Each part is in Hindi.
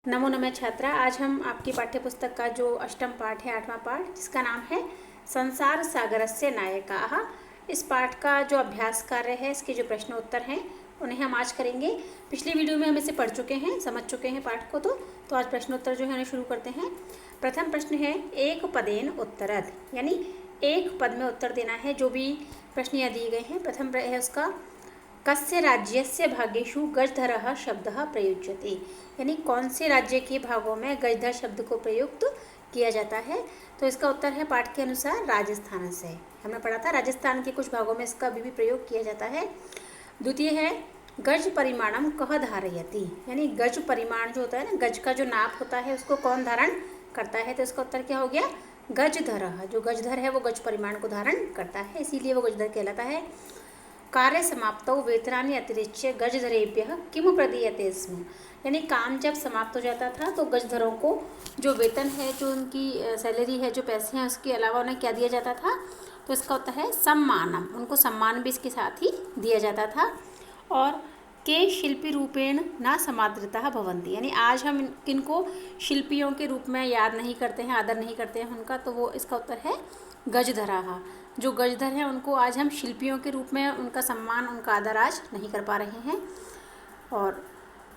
नमो नमः छात्रा। आज हम आपकी पाठ्य पुस्तक का जो अष्टम पाठ है, 8वां पाठ, जिसका नाम है संसार सागरस्य नायकाः, इस पाठ का जो अभ्यास कार्य है, इसके जो प्रश्न उत्तर हैं उन्हें हम आज करेंगे। पिछली वीडियो में हम इसे पढ़ चुके हैं, समझ चुके हैं पाठ को। तो आज प्रश्नोत्तर जो है उन्हें शुरू करते हैं। प्रथम प्रश्न है एक पदेन उत्तरद, यानी एक पद में उत्तर देना है। जो भी प्रश्न यहाँ दिए गए हैं, प्रथम है उसका कस्य राज्यस्य भागेषु गजधरः शब्दः प्रयुज्यते, यानी कौन से राज्य के भागों में गजधर शब्द को प्रयुक्त किया जाता है। तो इसका उत्तर है पाठ के अनुसार राजस्थान से। हमने पढ़ा था राजस्थान के कुछ भागों में इसका अभी भी प्रयोग किया जाता है। द्वितीय है गज परिमाणम कह धारयति, यानी गज परिमाण जो होता है ना, गज का जो नाप होता है उसको कौन धारण करता है। तो इसका उत्तर क्या हो गया, गजधरः। जो गजधर है वो गज परिमाण को धारण करता है, इसीलिए वो गजधर कहलाता है। कार्य समाप्तौ वेतनानि अतिरिच्य गजधरेभ्यः किम प्रदीयते स्म, यानी काम जब समाप्त हो जाता था तो गजधरों को जो वेतन है, जो उनकी सैलरी है, जो पैसे हैं, उसके अलावा उन्हें क्या दिया जाता था। तो इसका उत्तर है सम्मानम, उनको सम्मान भी इसके साथ ही दिया जाता था। और के शिल्पी रूपेण न समादृताः भवन्ति, यानी आज हम किनको शिल्पियों के रूप में याद नहीं करते हैं, आदर नहीं करते हैं उनका, तो वो इसका उत्तर है गजधराः। जो गजधर हैं उनको आज हम शिल्पियों के रूप में उनका सम्मान, उनका आदर आज नहीं कर पा रहे हैं। और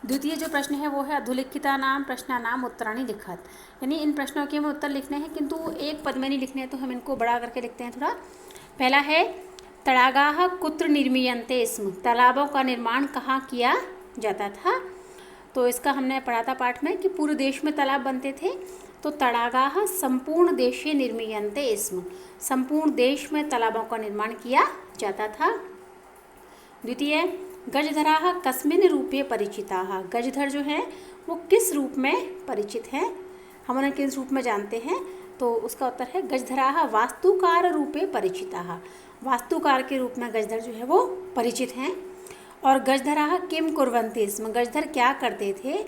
द्वितीय जो प्रश्न है वो है अधुलिखिता नाम प्रश्नानाम उत्तराणि लिखत, यानी इन प्रश्नों के हमें उत्तर लिखने हैं, किंतु एक पद में नहीं लिखने हैं, तो हम इनको बड़ा करके लिखते हैं थोड़ा। पहला है तड़ागाः कुत्र निर्मीयन्ते स्म, तालाबों का निर्माण कहाँ किया जाता था। तो इसका हमने पढ़ा था पाठ में कि पूरे देश में तालाब बनते थे। तो तड़ागाः संपूर्ण देशे निर्मीयन्ते स्म, संपूर्ण देश में तालाबों का निर्माण किया जाता था। द्वितीय गजधराः कस्मिन् रूपे परिचिताः, गजधर जो है वो किस रूप में परिचित हैं, हम उन्हें किस रूप में जानते हैं। तो उसका उत्तर है गजधराः वास्तुकार रूपे परिचिताः, वास्तुकार के रूप में गजधर जो है वो परिचित हैं। और गजधराः किम कुर्वन्ति स्म, गजधर क्या करते थे।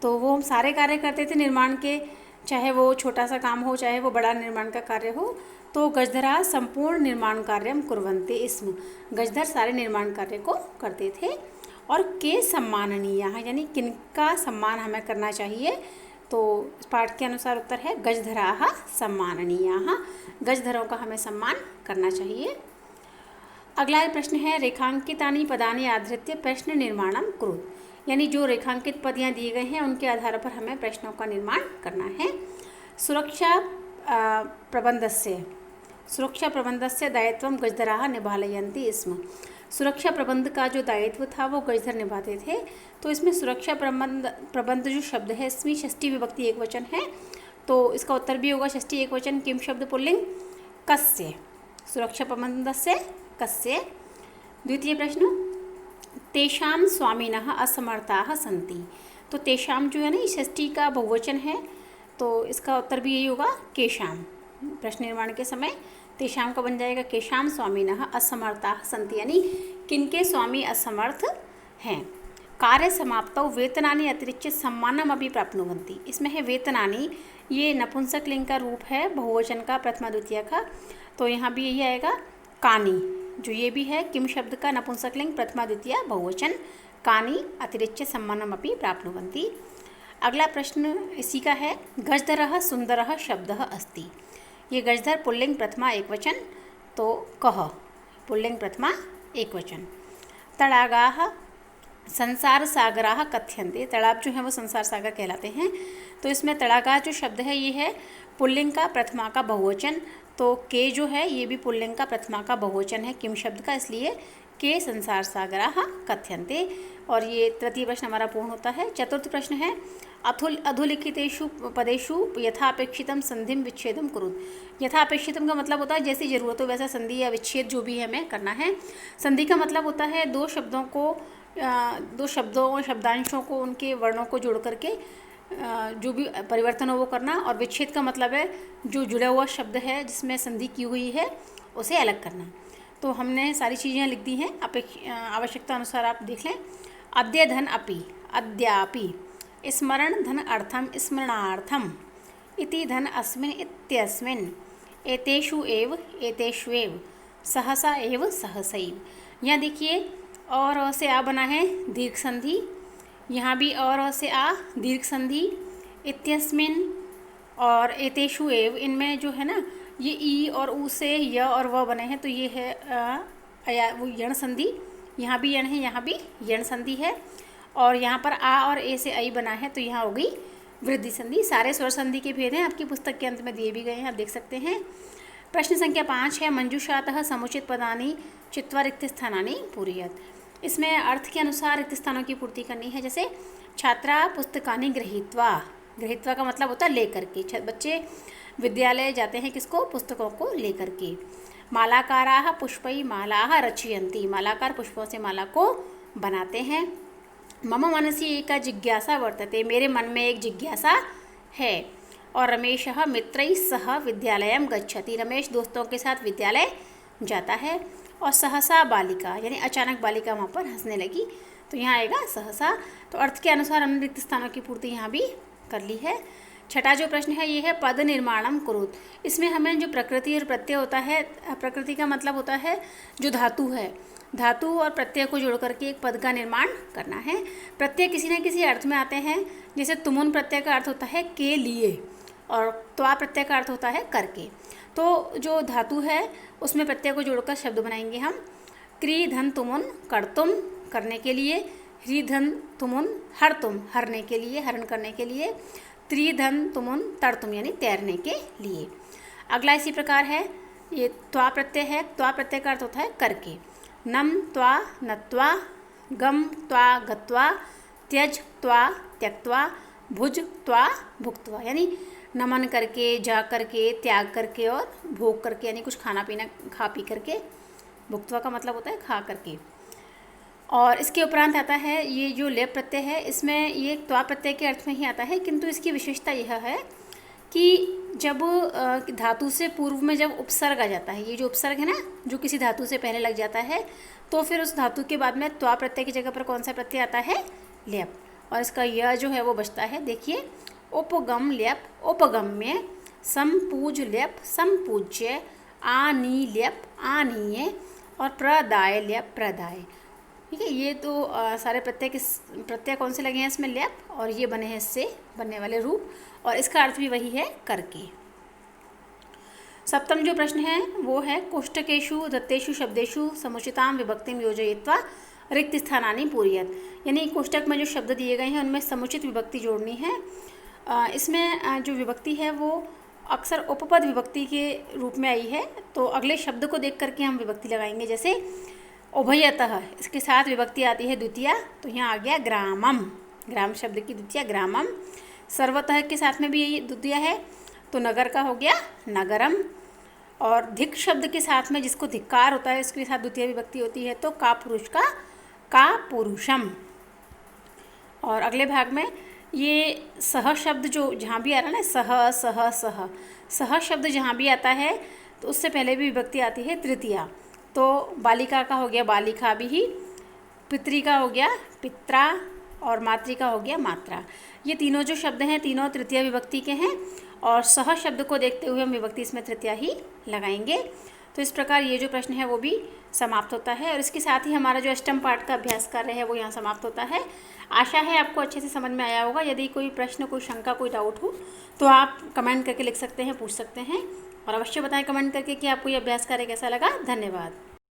तो वो हम सारे कार्य करते थे निर्माण के, चाहे वो छोटा सा काम हो, चाहे वो बड़ा निर्माण का कार्य हो। तो गजधराः संपूर्ण निर्माण कार्यम कुर्वन्ति स्म, गजधर सारे निर्माण कार्य को करते थे। और के सम्माननीयाः, यानी किनका सम्मान हमें करना चाहिए। तो इस पाठ के अनुसार उत्तर है गजधराः सम्माननीयाः, गजधरों का हमें सम्मान करना चाहिए। अगला प्रश्न है रेखांकितानि पदानि आधृत्य प्रश्न निर्माणम कुरु, यानी जो रेखांकित पद यहाँ दिए गए हैं उनके आधार पर हमें प्रश्नों का निर्माण करना है। सुरक्षा प्रबंधस्य दायित्वं गजधराः निभालयन्ति स्म, सुरक्षा प्रबंध का जो दायित्व था वो गजधर निभाते थे। तो इसमें सुरक्षा प्रबंध जो शब्द है, इसमें षष्ठी विभक्ति एक वचन है, तो इसका उत्तर भी होगा षष्ठी एक वचन। किम शब्द पुल्लिंग कस्य, सुरक्षा प्रबंधस्य कस्य। द्वितीय प्रश्न तेषां स्वामिनः असमर्थाः सन्ति, तो तेषां जो है ना, षष्ठी का बहुवचन है, तो इसका उत्तर भी यही होगा केषां। प्रश्न निर्माण के समय तेषां का बन जाएगा केषां स्वामिनः असमर्थाः सन्ति, यानी किनके स्वामी असमर्थ हैं। कार्य समाप्तौ वेतनानि अतिरिच्य सम्मानम अपि प्राप्नुवन्ति, इसमें है वेतनानि, ये नपुंसक लिंग का रूप है, बहुवचन का, प्रथमा द्वितीय का। तो यहाँ भी यही आएगा कानी, जो ये भी है किम शब्द का नपुंसक लिंग, प्रथमा द्वितीय बहुवचन, कानी अतिरिच्य सम्मानम अपि प्राप्नुवन्ति। अगला प्रश्न इसी का है गजधरः सुंदरः शब्दः अस्ति, ये गजधर पुल्लिंग प्रथमा एक वचन, तो कह पुल्लिंग प्रथमा एक वचन। तड़ागाः संसार सागराः कथ्यन्ते, तालाब जो है वो संसार सागर कहलाते हैं। तो इसमें तड़ागा जो शब्द है ये है पुल्लिंग का प्रथमा का बहुवचन, तो के जो है ये भी पुल्लिंग का प्रथमा का बहुवचन है किम शब्द का, इसलिए के संसार सागराः कथ्यन्ते। और ये तृतीय प्रश्न हमारा पूर्ण होता है। चतुर्थ प्रश्न है अधुलिखितेषु पदेषु यथापेक्षितम संधिम विच्छेदम कुरुत, यथापेक्षितम का मतलब होता है जैसी ज़रूरत हो वैसा संधि या विच्छेद जो भी हमें करना है। संधि का मतलब होता है दो शब्दों शब्दांशों को, उनके वर्णों को जोड़ करके जो भी परिवर्तन हो वो करना। और विच्छेद का मतलब है जो जुड़ा हुआ शब्द है जिसमें संधि की हुई है उसे अलग करना। तो हमने सारी चीज़ें लिख दी हैं, आवश्यकता अनुसार आप देख लें। अद्य धन अपि, अद्यापि, स्मरण धन अर्थम स्मरणार्थम, इति धन अस्मिन् इत्यस्मिन्, एतेषु एव एतेष्वेव, सहसा एव सहसैव। यहाँ देखिए और से आ बना है दीर्घ संधि, यहाँ भी और से आ दीर्घ संधि, इत्यस्मिन और एतेषु एव, इनमें जो है ना ये ई और ऊ से य और व बने हैं, तो ये है वो यण संधि। यहाँ भी यण है, यहाँ भी यण संधि है। और यहाँ पर आ और ए से आई बना है, तो यहाँ हो गई वृद्धि संधि। सारे स्वर संधि के भेद हैं, आपकी पुस्तक के अंत में दिए भी गए हैं, आप देख सकते हैं। प्रश्न संख्या 5 है, मंजूषातः समुचित पदानि चित्वा रिक्त स्थानानि पूरयेत्। इसमें अर्थ के अनुसार रिक्त स्थानों की पूर्ति करनी है। जैसे छात्रा पुस्तकानि गृहीत्वा, गृहीत्वा का मतलब होता है लेकर के। बच्चे विद्यालय जाते हैं किसको? पुस्तकों को लेकर के। मालाकाराः पुष्पै मालाः रचयन्ति, मालाकार पुष्पों से माला को बनाते हैं। मम मनसि एका जिज्ञासा वर्तते, मेरे मन में एक जिज्ञासा है। और रमेशः मित्रैः सह विद्यालयं गच्छति, रमेश दोस्तों के साथ विद्यालय जाता है। और सहसा बालिका, यानी अचानक बालिका वहाँ पर हंसने लगी, तो यहाँ आएगा सहसा। तो अर्थ के अनुसार हमने रिक्त स्थानों की पूर्ति यहाँ भी कर ली है। छठा जो प्रश्न है ये है पद निर्माणम कुरुत। इसमें हमें जो प्रकृति और प्रत्यय होता है, प्रकृति का मतलब होता है जो धातु है, धातु और प्रत्यय को जोड़ करके एक पद का निर्माण करना है। प्रत्यय किसी न किसी अर्थ में आते हैं। जैसे तुमुन प्रत्यय का अर्थ होता है के लिए, और त्वा प्रत्यय का अर्थ होता है करके। तो जो धातु है उसमें प्रत्यय को जोड़कर शब्द बनाएंगे हम। क्री धन तुमुन कर्तुम, करने के लिए। ह्री धन तुमुन हरतुम, हरने के लिए, हरण करने के लिए। त्रि धन तुमुन तरतुम, यानी तैरने के लिए। अगला इसी प्रकार है, ये त्वा प्रत्यय है। त्वा प्रत्यय का अर्थ होता है करके। नम त्वा नत्वा, गम त्वा गत्वा, त्यज त्वा त्यक्त्वा, भुज त्वा भुक्त्वा, यानी नमन करके, जा करके, त्याग करके और भोग करके, यानी कुछ खाना पीना खा पी करके। भुक्त्वा का मतलब होता है खा करके। और इसके उपरांत आता है ये जो लेप प्रत्यय है, इसमें ये त्वा प्रत्यय के अर्थ में ही आता है, किंतु इसकी विशेषता यह है कि जब धातु से पूर्व में जब उपसर्ग आ जाता है, ये जो उपसर्ग है ना जो किसी धातु से पहले लग जाता है, तो फिर उस धातु के बाद में त्वा प्रत्यय की जगह पर कौन सा प्रत्यय आता है? लेप। और इसका यह जो है वो बचता है, देखिए, उपगम लेप उपगम्य, संपूज लेप संपूज्य, आनी लेप आनीय, और प्रदाय लेप प्रदाय। ठीक है, ये तो सारे प्रत्यय कौन से लगे हैं इसमें? लेप, और ये बने हैं इससे बनने वाले रूप, और इसका अर्थ भी वही है करके। सप्तम जो प्रश्न है वो है कोष्टकेषु दत्तेषु शब्देषु समुचितां विभक्तिं योजयित्वा रिक्त स्थानानि पूरयेत्। यानी कोष्टक में जो शब्द दिए गए हैं उनमें समुचित विभक्ति जोड़नी है। इसमें जो विभक्ति है वो अक्सर उपपद विभक्ति के रूप में आई है, तो अगले शब्द को देख करके हम विभक्ति लगाएंगे। जैसे उभयतः, इसके साथ विभक्ति आती है द्वितीया, तो यहाँ आ गया ग्रामम, ग्राम शब्द की द्वितीया ग्रामम। सर्वतः के साथ में भी ये द्वितीया है, तो नगर का हो गया नगरम। और धिक शब्द के साथ में जिसको धिक्कार होता है इसके साथ द्वितीय विभक्ति होती है, तो का पुरुष का पुरुषम। और अगले भाग में ये सह शब्द जो जहाँ भी आ रहा है ना, सह सह सह, सह शब्द जहाँ भी आता है तो उससे पहले भी विभक्ति आती है तृतीया। तो बालिका का हो गया बालिका भी, पितरी का हो गया पित्रा, और मातृ का हो गया मात्रा। ये तीनों जो शब्द हैं तीनों तृतीय विभक्ति के हैं, और सह शब्द को देखते हुए हम विभक्ति इसमें तृतीया ही लगाएंगे। तो इस प्रकार ये जो प्रश्न है वो भी समाप्त होता है, और इसके साथ ही हमारा जो अष्टम पाठ का अभ्यास कार्य है वो यहाँ समाप्त होता है। आशा है आपको अच्छे से समझ में आया होगा। यदि कोई प्रश्न, कोई शंका, कोई डाउट हो तो आप कमेंट करके लिख सकते हैं, पूछ सकते हैं, और अवश्य बताएं कमेंट करके कि आपको ये अभ्यास कार्य कैसा लगा। धन्यवाद।